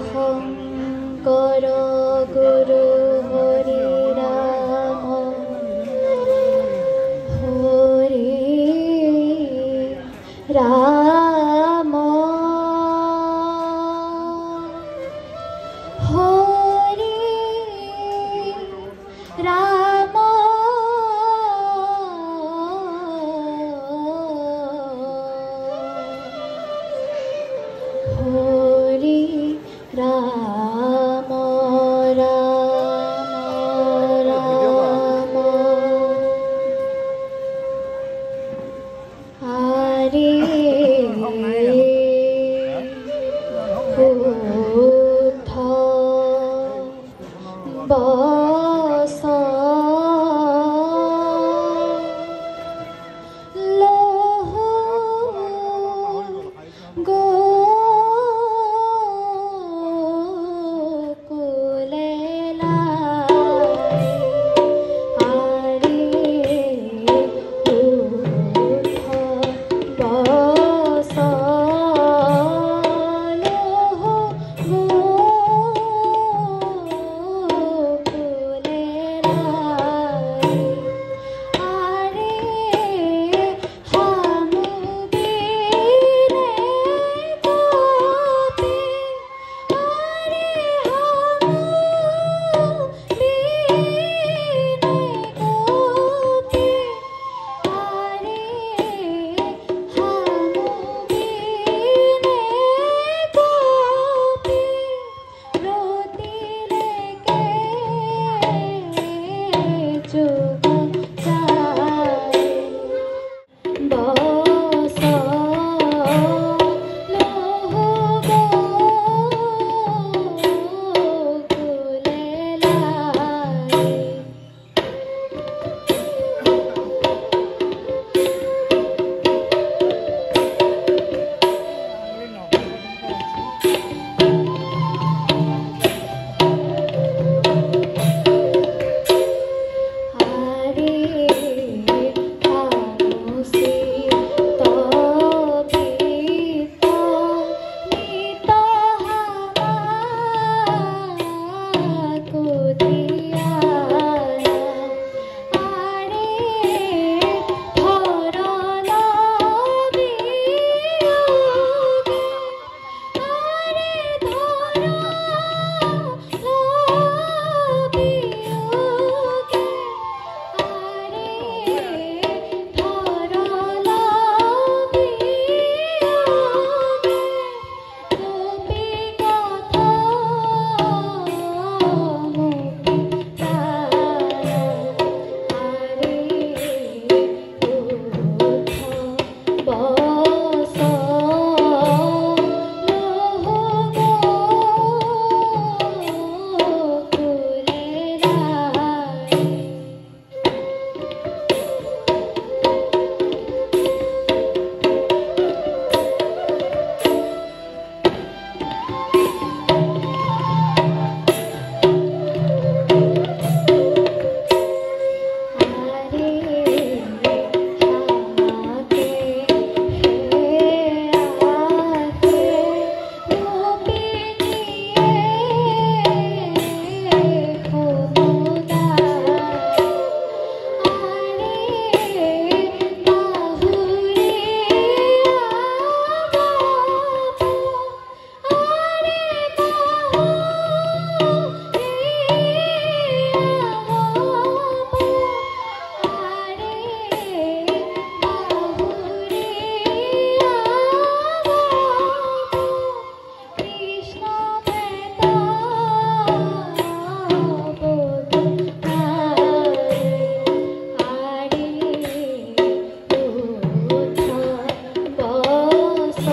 শংকৰ গুৰু হৰি ৰাম হৰি ৰাম হৰি ৰাম হৰি ৰাম ৰাম ৰাম হৰি বুদ্ধ বস লহ গোকুলে লাই হৰি বুদ্ধ বস লহ গোকুলে লাই হৰি হামুবিৰে গোপী হৰি হামুবিৰে গোপী হৰি হামুবিৰে গোপী ৰতিলেকে যুগ যায় বস লহ গোকুলে লাই হৰি হামুসিত বিত নিত হামাকুদিয়ায়া হৰি ধৰল বিয়োগে হৰি ধৰল বিয়োগে হৰি ধৰল বিয়োগে গোপী কথা মুক্তি যায় হৰি বুদ্ধ বস লহ গোকুলে লাই হৰি হাকে হে আহে গোপিনীয়ে সমুদায় হৰি বাহুৰি কৃষ্ণ বেদ হৰি বুদ্ধ বস